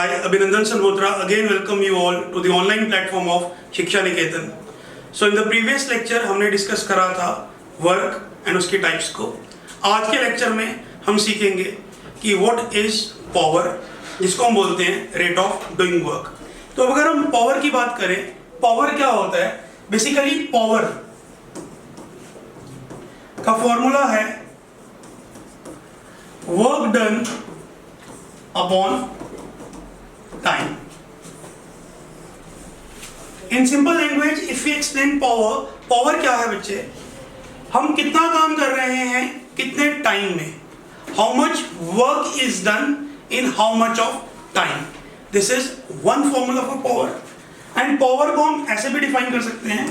I, Abhinandan Salhotra, again welcome you all to the online platform of Shiksha Niketan. So in the previous lecture हमने discuss करा था work and उसके types को. आज के lecture में हम सीखेंगे कि व्हाट इज पावर, जिसको हम बोलते हैं रेट ऑफ डूइंग वर्क. तो अगर हम पावर की बात करें, पावर क्या होता है? बेसिकली पावर का फॉर्मूला है work done upon time. In simple language if you explain power, power क्या है बच्चे? हम कितना काम कर रहे हैं कितने टाइम में. How much work is done in how much of time. This is one formula for power. And power को हम ऐसे भी डिफाइन कर सकते हैं,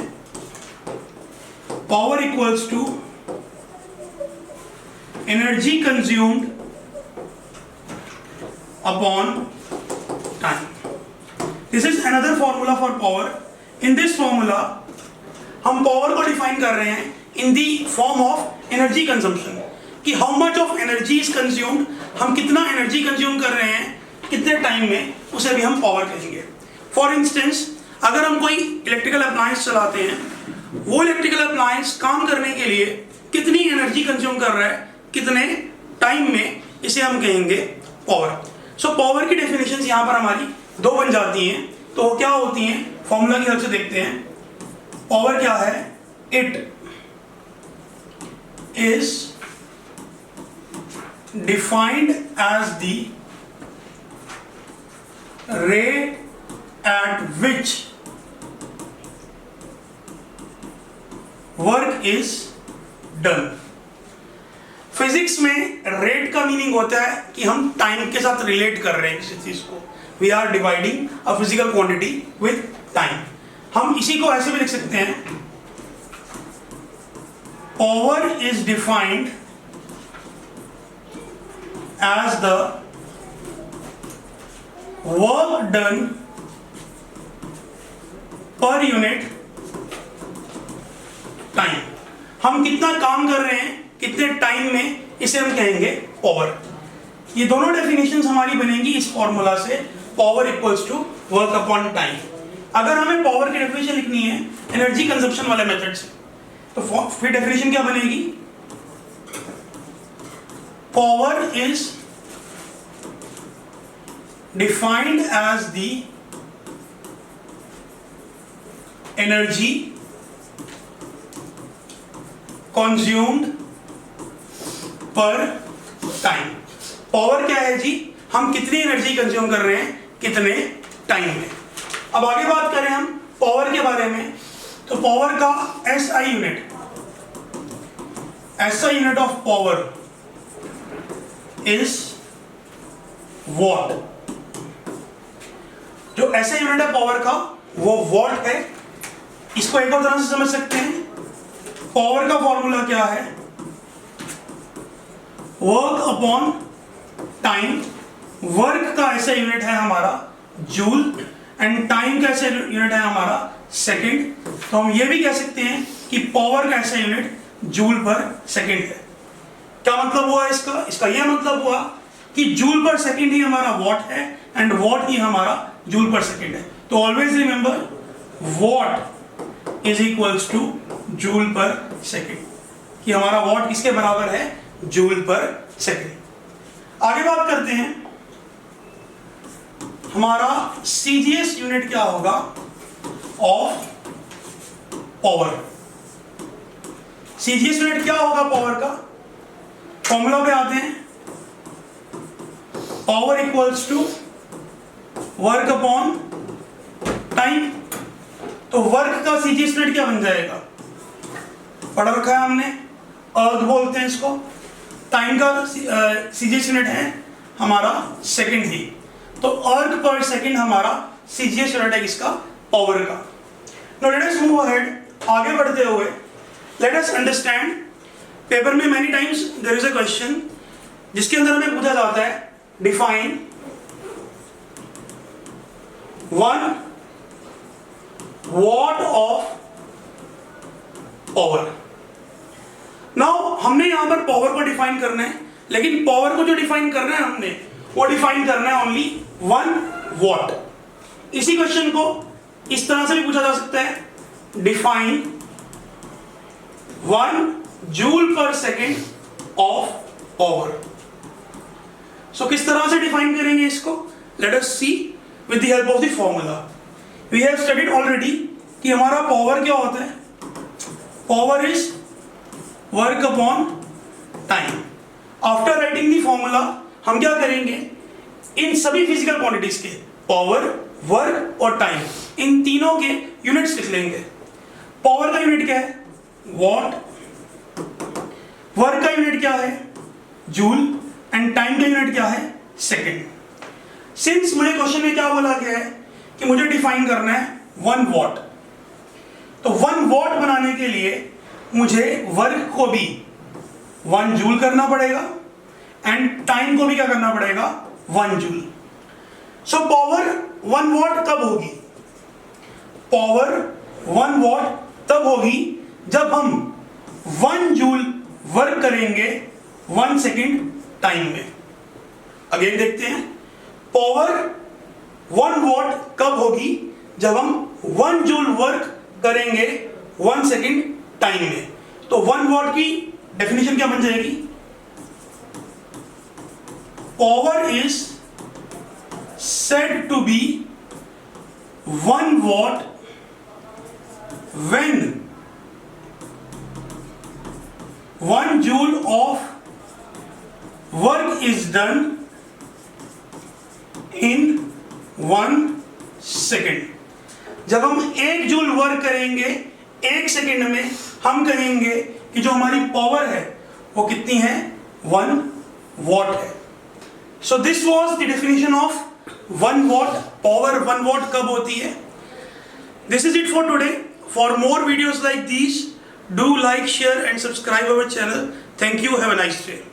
power equals to energy consumed upon time. This is another formula for power. In this formula हम power को define कर रहे हैं in the form of energy consumption, कि how much of energy is consumed, हम कितना energy consume कर रहे हैं कितने time में, उसे भी हम power कहेंगे. For instance, अगर हम कोई electrical appliance चलाते हैं, वो electrical appliance काम करने के लिए कितनी energy consume कर रहा है कितने time में, इसे हम कहेंगे power. सो पावर की डेफिनेशंस यहाँ पर हमारी दो बन जाती हैं. तो क्या होती हैं फॉर्मूला की हेल्प से देखते हैं. पावर क्या है? It is defined as the rate at which work is done. Physics में रेट का मीनिंग होता है कि हम टाइम के साथ रिलेट कर रहे हैं किसी चीज को. We are dividing a physical quantity with time. हम इसी को ऐसे भी लिख सकते हैं, power is defined as the work done per unit time. हम कितना काम कर रहे हैं कितने टाइम में, इसे हम कहेंगे पावर. ये दोनों डेफिनेशंस हमारी बनेंगी इस फॉर्मूला से, power equals to work upon time. अगर हमें पावर की डेफिनेशन लिखनी है एनर्जी कंजप्शन वाले मेथड से, तो फिर डेफिनेशन क्या बनेगी? Power is defined as the energy consumed per time. Power क्या है जी? हम कितनी एनर्जी कंज्यूम कर रहे हैं कितने टाइम में. अब आगे बात करें हम पावर के बारे में, तो पावर का SI unit, SI unit of power is what. जो एसआई यूनिट है पावर का वो वॉट है. इसको एक और तरह से समझ सकते हैं, पावर का फॉर्मूला क्या है? Work upon time. वर्क का ऐसा यूनिट है हमारा जूल एंड टाइम का ऐसा यूनिट है हमारा सेकंड. तो हम ये भी कह सकते हैं कि पावर का ऐसा यूनिट जूल पर सेकंड है. क्या मतलब हुआ इसका? इसका यह मतलब हुआ कि जूल पर सेकंड ही हमारा वॉट है एंड वॉट ही हमारा जूल पर सेकंड है. तो always remember what is equals two joule पर सेकंड, कि हमारा वॉट किसके बराबर है? जूल पर सेकंड. आगे बात करते हैं, हमारा सीजीएस यूनिट क्या होगा ऑफ पावर. सीजीएस यूनिट क्या होगा पावर का? फॉर्मूला पे आते हैं, power equals to work upon time. तो वर्क का सीजीएस यूनिट क्या बन जाएगा? पढ़ा रखा है हमने, अर्ग बोलते हैं इसको. टाइम का सीजीएस यूनिट है हमारा सेकंड ही. तो अर्ग पर सेकंड हमारा सीजीएस यूनिट है किसका? पावर का. Now let us move ahead. आगे बढ़ते हुए लेट अस अंडरस्टैंड, पेपर में many times there is a question जिसके अंदर हमें पूछा जाता है define one watt of power. Now हमने यहां पर पावर को डिफाइन करना है, लेकिन पावर को जो डिफाइन करना है हमने वो डिफाइन करना है ओनली 1 वॉट। इसी क्वेश्चन को इस तरह से भी पूछा जा सकता है, define 1 joule per second of power. So किस तरह से डिफाइन करेंगे इसको, let us see with the help of the formula. We have studied already कि हमारा पावर क्या होता है, power is work upon time. After writing the formula हम क्या करेंगे, इन सभी फिजिकल क्वांटिटीज के पावर, वर्क और टाइम, इन तीनों के यूनिट्स लिख लेंगे। पावर का यूनिट क्या है, वॉट, वर्क का यूनिट क्या है, जूल, एंड टाइम का यूनिट क्या है, सेकेंड। सिंस मुझे क्वेश्चन में क्या बोला गया है कि मुझे डिफाइन करना है 1 वॉट, तो 1 वॉट बनाने के लिए मुझे वर्क को भी 1 जूल करना पड़ेगा एंड टाइम को भी क्या करना पड़ेगा, 1 जूल। सो पावर 1 वॉट कब होगी, पावर 1 वॉट तब होगी जब हम 1 जूल वर्क करेंगे 1 सेकेंड टाइम में। अगेन देखते हैं, पावर 1 वॉट कब होगी जब हम 1 जूल वर्क करेंगे 1 सेकेंड टाइम में। तो 1 वॉट की डेफिनेशन क्या बन जाएगी, power is said to be 1 watt when 1 joule of work is done in 1 second। जब हम 1 जूल वर्क करेंगे 1 सेकेंड में, हम कहेंगे कि जो हमारी पावर है वो कितनी है, 1 वॉट है। So this was the definition of 1 what. Power 1 what कब होती है। This is it for today. For more videos like these, do like, share and subscribe our channel. Thank you, have a nice day.